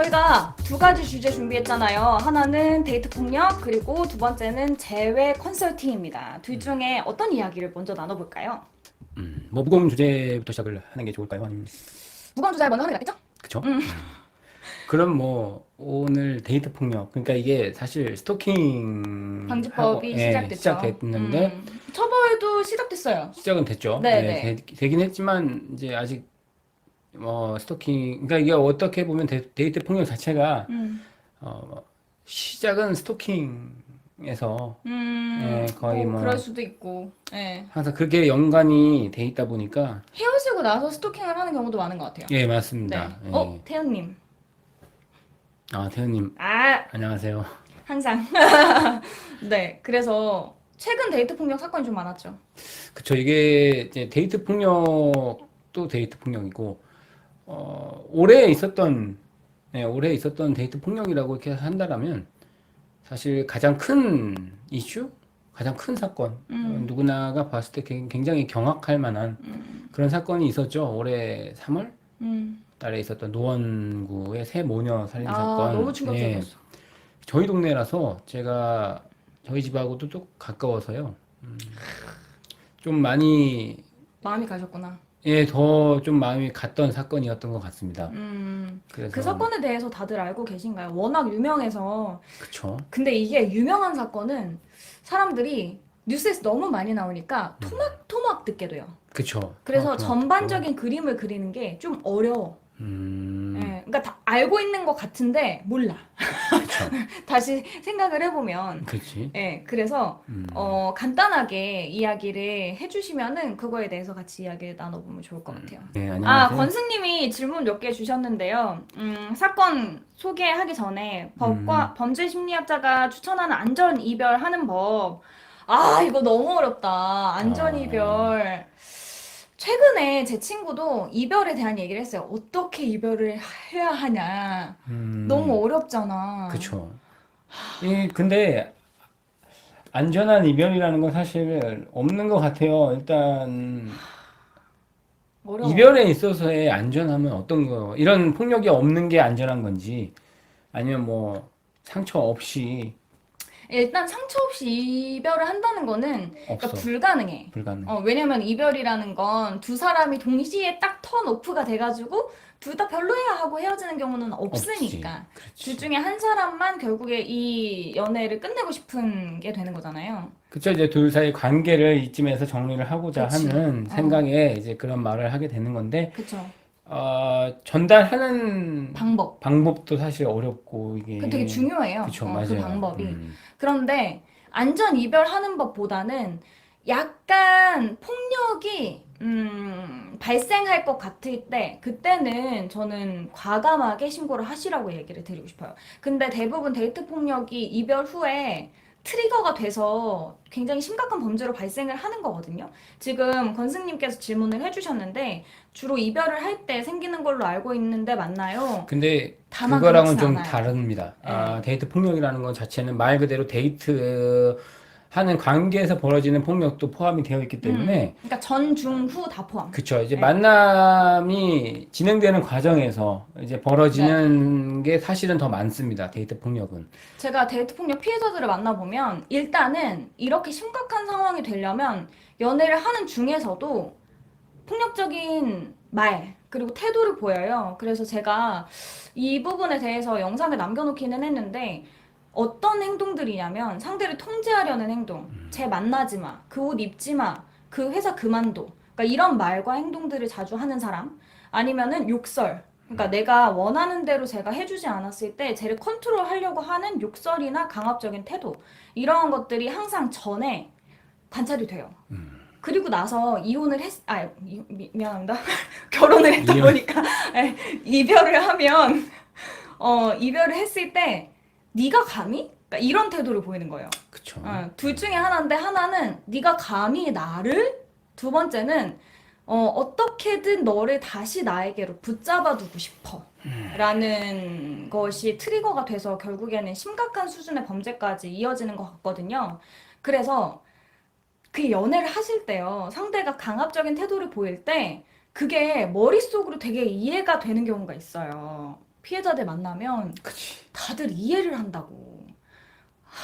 저희가 두 가지 주제 준비했잖아요. 하나는 데이트 폭력, 그리고 두 번째는 재회 컨설팅입니다. 둘 중에 어떤 이야기를 먼저 나눠볼까요? 뭐 무거운 주제부터 시작을 하는 게 좋을까요? 아니면 무거운 주제 먼저 하는 게 낫겠죠? 그쵸? 그럼 뭐 오늘 데이트 폭력 그러니까 이게 사실 스토킹 하고 방지법이 시작됐는데 처벌도 시작됐어요. 시작은 됐죠. 네네. 되긴 했지만 이제 아직 스토킹 그러니까 이게 어떻게 보면 데이트 폭력 자체가 어, 시작은 스토킹에서 거의 뭐 그럴 뭐 수도 있고, 예. 항상 그게 연관이 돼 있다 보니까 헤어지고 나서 스토킹을 하는 경우도 많은 것 같아요. 예 네. 맞습니다. 태연님. 태현님 아, 안녕하세요. 항상. 네. 그래서 최근 데이트 폭력 사건이 좀 많았죠. 그쵸. 이게 이제 데이트 폭력도 데이트 폭력이고, 올해 있었던 데이트 폭력이라고 이렇게 한다라면, 사실 가장 큰 이슈? 가장 큰 사건. 누구나가 봤을 때 굉장히 경악할 만한 그런 사건이 있었죠. 올해 3월 달에 있었던 노원구의 새 모녀 살인 사건. 너무 예. 충격적이었어. 저희 동네라서 저희 집하고도 또 가까워서요. 좀 많이 마음이 가셨구나. 더 좀 마음이 갔던 사건이었던 것 같습니다. 그 그래서 사건에 대해서 다들 알고 계신가요? 워낙 유명해서. 그쵸. 근데 이게 유명한 사건은 사람들이 뉴스에서 너무 많이 나오니까 토막토막 듣게 돼요. 그쵸. 그래서 토마토. 전반적인 그림을 그리는 게 좀 어려워. 예, 그러니까 다 알고 있는 것 같은데 몰라. 그쵸. 다시 생각을 해보면. 그치. 예, 그래서 간단하게 이야기를 해주시면은 그거에 대해서 같이 이야기를 나눠보면 좋을 것 같아요. 네, 안녕하세요. 권스님이 질문 몇 개 주셨는데요. 사건 소개하기 전에 범죄 심리학자가 추천하는 안전 이별하는 법. 이거 너무 어렵다. 안전 이별. 최근에 제 친구도 이별에 대한 얘기를 했어요. 어떻게 이별을 해야 하냐. 너무 어렵잖아. 그쵸. 근데 안전한 이별이라는 건 사실 없는 것 같아요. 일단 어려워. 이별에 있어서의 안전함은 어떤 거, 이런 폭력이 없는 게 안전한 건지, 아니면 뭐 상처 없이 일단 상처 없이 이별을 한다는 거는 그러니까 없어. 불가능해. 불가능. 왜냐면 이별이라는 건 두 사람이 동시에 딱 턴오프가 돼가지고 둘 다 별로야 하고 헤어지는 경우는 없으니까. 그렇지. 둘 중에 한 사람만 결국에 이 연애를 끝내고 싶은 게 되는 거잖아요. 그쵸. 이제 둘 사이 관계를 이쯤에서 정리를 하고자 그치. 하는 생각에 이제 그런 말을 하게 되는 건데, 그쵸. 전달하는 방법. 도 사실 어렵고, 이게. 그 되게 중요해요. 그쵸, 그 맞아요. 방법이. 그런데 안전 이별하는 것보다는 약간 폭력이 발생할 것 같을 때 그때는 저는 과감하게 신고를 하시라고 얘기를 드리고 싶어요. 근데 대부분 데이트 폭력이 이별 후에 트리거가 돼서 굉장히 심각한 범죄로 발생을 하는 거거든요. 지금 건승님께서 질문을 해주셨는데 주로 이별을 할 때 생기는 걸로 알고 있는데 맞나요? 근데 다만 그거랑은 그렇진 좀 않아요. 다릅니다. 네. 데이트 폭력이라는 것 자체는 말 그대로 데이트 하는 관계에서 벌어지는 폭력도 포함이 되어 있기 때문에 그러니까 전, 중, 후 다 포함. 그쵸. 이제 네. 만남이 진행되는 과정에서 이제 네. 벌어지는 게 사실은 더 많습니다. 데이트 폭력은. 제가 데이트 폭력 피해자들을 만나보면 일단은 이렇게 심각한 상황이 되려면 연애를 하는 중에서도 폭력적인 말 그리고 태도를 보여요. 그래서 제가 이 부분에 대해서 영상을 남겨놓기는 했는데 어떤 행동들이냐면 상대를 통제하려는 행동, 쟤 만나지 마, 그 옷 입지 마, 그 회사 그만둬. 그러니까 이런 말과 행동들을 자주 하는 사람, 아니면은 욕설. 그러니까 내가 원하는 대로 제가 해주지 않았을 때 쟤를 컨트롤하려고 하는 욕설이나 강압적인 태도, 이러한 것들이 항상 전에 관찰이 돼요. 그리고 나서 미안합니다. 결혼을 했다 이혼. 보니까 이별을 하면 이별을 했을 때 네가 감히? 그러니까 이런 태도를 보이는 거예요. 그쵸. 둘 중에 하나인데 하나는 네가 감히 나를? 두 번째는 어떻게든 너를 다시 나에게로 붙잡아 두고 싶어. 라는 것이 트리거가 돼서 결국에는 심각한 수준의 범죄까지 이어지는 것 같거든요. 그래서 그 연애를 하실 때요, 상대가 강압적인 태도를 보일 때 그게 머릿속으로 되게 이해가 되는 경우가 있어요. 피해자들 만나면 그치. 다들 이해를 한다고.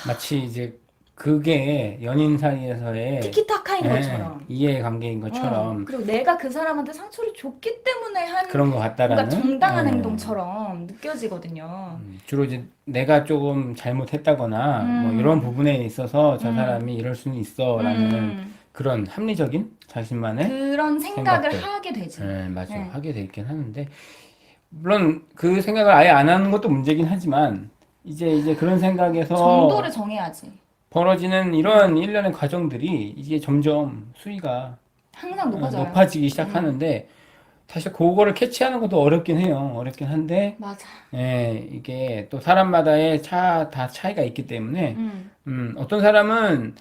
마치 이제 그게 연인 사이에서의 티키타카인 것처럼. 이해관계인 것처럼 그리고 내가 그 사람한테 상처를 줬기 때문에 한 그런 것 뭔가 같다라는 정당한 행동처럼 느껴지거든요. 주로 이제 내가 조금 잘못했다거나 뭐 음, 이런 부분에 있어서 저 음, 사람이 이럴 수는 있어라는 음. 그런 합리적인 자신만의 그런 생각을 생각들. 하게 되지. 맞아. 네. 하게 돼 있긴 하는데 물론 그 생각을 아예 안 하는 것도 문제긴 하지만 이제 그런 정도를 생각에서 정해야지. 벌어지는 이런 일련의 과정들이 이게 점점 수위가 항상 높아져요. 높아지기 음, 시작하는데 사실 그거를 캐치하는 것도 어렵긴 해요. 어렵긴 한데 맞아. 이게 또 사람마다의 다 차이가 있기 때문에 음. 어떤 사람은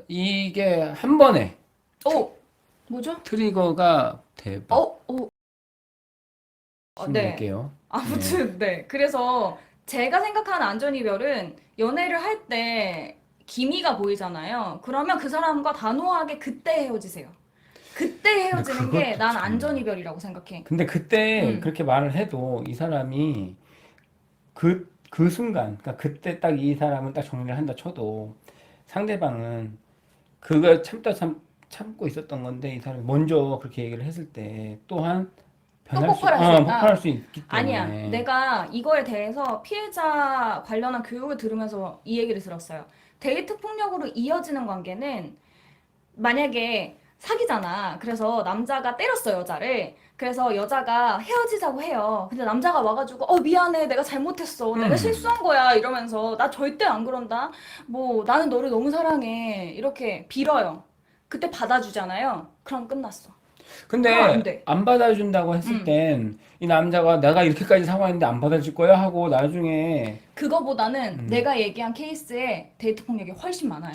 이게 한 번에 오, 뭐죠? 트리거가 대박 오, 네. 힘낼게요. 네. 아무튼, 네. 그래서 제가 생각하는 안전이별은 연애를 할 때 기미가 보이잖아요. 그러면 그 사람과 단호하게 그때 헤어지세요. 그때 근데 헤어지는 게 그것도 난 참. 안전이별이라고 생각해. 근데 그때 음, 그렇게 말을 해도 이 사람이 그 순간, 그러니까 그때 딱 이 사람은 딱 정리를 한다 쳐도 상대방은 그걸 참고 있었던 건데 이 사람이 먼저 그렇게 얘기를 했을 때 또한 또 폭발할 수 폭발할 있다. 수 있기 아니야. 때문에 내가 이거에 대해서 피해자 관련한 교육을 들으면서 이 얘기를 들었어요. 데이트 폭력으로 이어지는 관계는 만약에 사귀잖아. 그래서 남자가 때렸어, 여자를. 그래서 여자가 헤어지자고 해요. 근데 남자가 와가지고, 미안해. 내가 잘못했어. 내가 음. 실수한 거야. 이러면서, 나 절대 안 그런다. 뭐, 나는 너를 너무 사랑해. 이렇게 빌어요. 그때 받아주잖아요. 그럼 끝났어. 그럼 안 근데 돼. 안 받아준다고 했을 음. 땐 이 남자가 내가 이렇게까지 사과했는데 안 받아줄 거야 하고 나중에 그거보다는 음, 내가 얘기한 케이스에 데이트 폭력이 훨씬 많아요.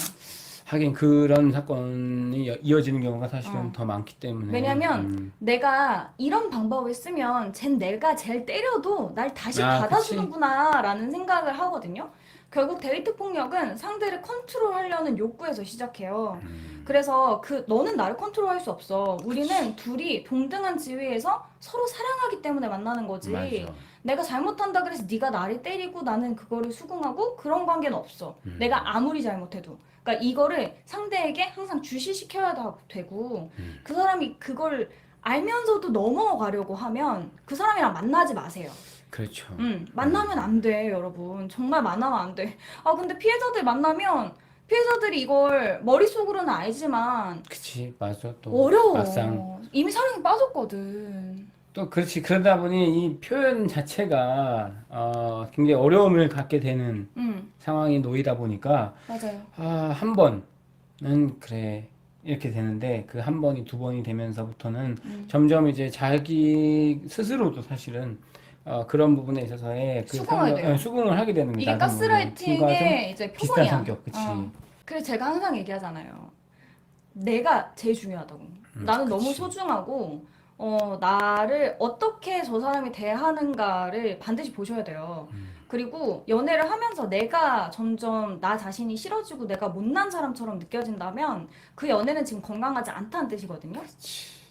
하긴 그런 사건이 이어지는 경우가 사실은 어. 더 많기 때문에 왜냐면 내가 이런 방법을 쓰면 쟨 내가 쟤를 때려도 날 다시 그치. 받아주는구나 라는 생각을 하거든요. 결국 데이트 폭력은 상대를 컨트롤하려는 욕구에서 시작해요. 그래서 너는 나를 컨트롤할 수 없어. 우리는 둘이 동등한 지위에서 서로 사랑하기 때문에 만나는 거지. 맞아. 내가 잘못한다 그래서 네가 나를 때리고 나는 그거를 수긍하고 그런 관계는 없어. 내가 아무리 잘못해도. 그러니까 이거를 상대에게 항상 주시시켜야 되고 그 사람이 그걸 알면서도 넘어가려고 하면 그 사람이랑 만나지 마세요. 그렇죠. 만나면 안 돼, 여러분. 정말 만나면 안 돼. 근데 피해자들 만나면 피해자들이 이걸 머릿속으로는 알지만 그치, 맞아. 또 막상 어려워. 이미 사랑에 빠졌거든. 또 그렇지. 그러다 보니 이 표현 자체가 굉장히 어려움을 갖게 되는 음, 상황에 놓이다 보니까 맞아요. 한 번은 그래 이렇게 되는데 그 한 번이 두 번이 되면서부터는 점점 이제 자기 스스로도 사실은 그런 부분에 있어서의 그 수긍하게 돼요. 수긍을 하게 되는 이게 거다. 나도 모르게 친구가 좀 가스라이팅의 이제 비슷한 표본이야. 성격, 그치? 그래서 제가 항상 얘기하잖아요. 내가 제일 중요하다고. 나는 너무 그치. 소중하고, 나를 어떻게 저 사람이 대하는가를 반드시 보셔야 돼요. 그리고 연애를 하면서 내가 점점 나 자신이 싫어지고 내가 못난 사람처럼 느껴진다면 그 연애는 지금 건강하지 않다는 뜻이거든요.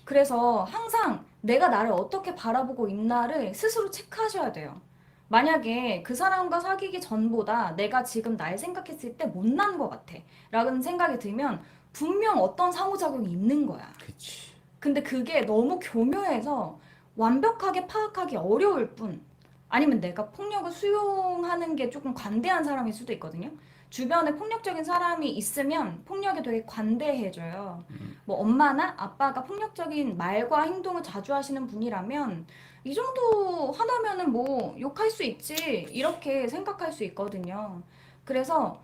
그래서 항상 내가 나를 어떻게 바라보고 있나를 스스로 체크하셔야 돼요. 만약에 그 사람과 사귀기 전보다 내가 지금 날 생각했을 때 못난 것 같아. 라는 생각이 들면 분명 어떤 상호작용이 있는 거야. 그치. 근데 그게 너무 교묘해서 완벽하게 파악하기 어려울 뿐. 아니면 내가 폭력을 수용하는 게 조금 관대한 사람일 수도 있거든요. 주변에 폭력적인 사람이 있으면 폭력에 되게 관대해져요. 뭐 엄마나 아빠가 폭력적인 말과 행동을 자주 하시는 분이라면 이 정도 하나면은 뭐 욕할 수 있지 이렇게 생각할 수 있거든요. 그래서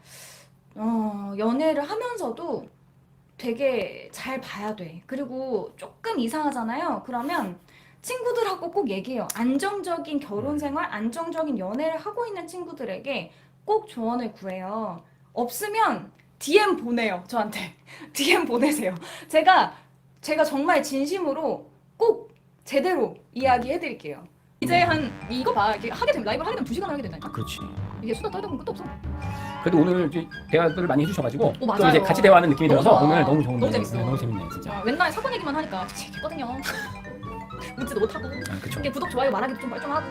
연애를 하면서도 되게 잘 봐야 돼. 그리고 조금 이상하잖아요. 그러면 친구들하고 꼭 얘기해요. 안정적인 결혼 생활, 안정적인 연애를 하고 있는 친구들에게 꼭 조언을 구해요. 없으면 DM 보내요, 저한테. DM 보내세요. 제가, 제가 정말 진심으로 꼭 제대로 이야기해 드릴게요. 이제 이거 봐. 이게 하게 되면, 라이브를 하게 되면 2시간 하게 된다니까? 그렇지. 이게 수다 떨다 보면 끝도 없어. 그래도 오늘 이제 대화들을 많이 해주셔가지고 또 맞아요. 이제 같이 대화하는 느낌이 너무 들어서 좋아. 오늘 너무 좋은데 너무 재밌어. 너무 재밌네 진짜. 맨날 사건 얘기만 하니까 했거든요. 묻지도 못하고 아, 그쵸. 이게 구독 좋아요 말하기도 좀 멀쩡하고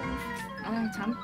아 참.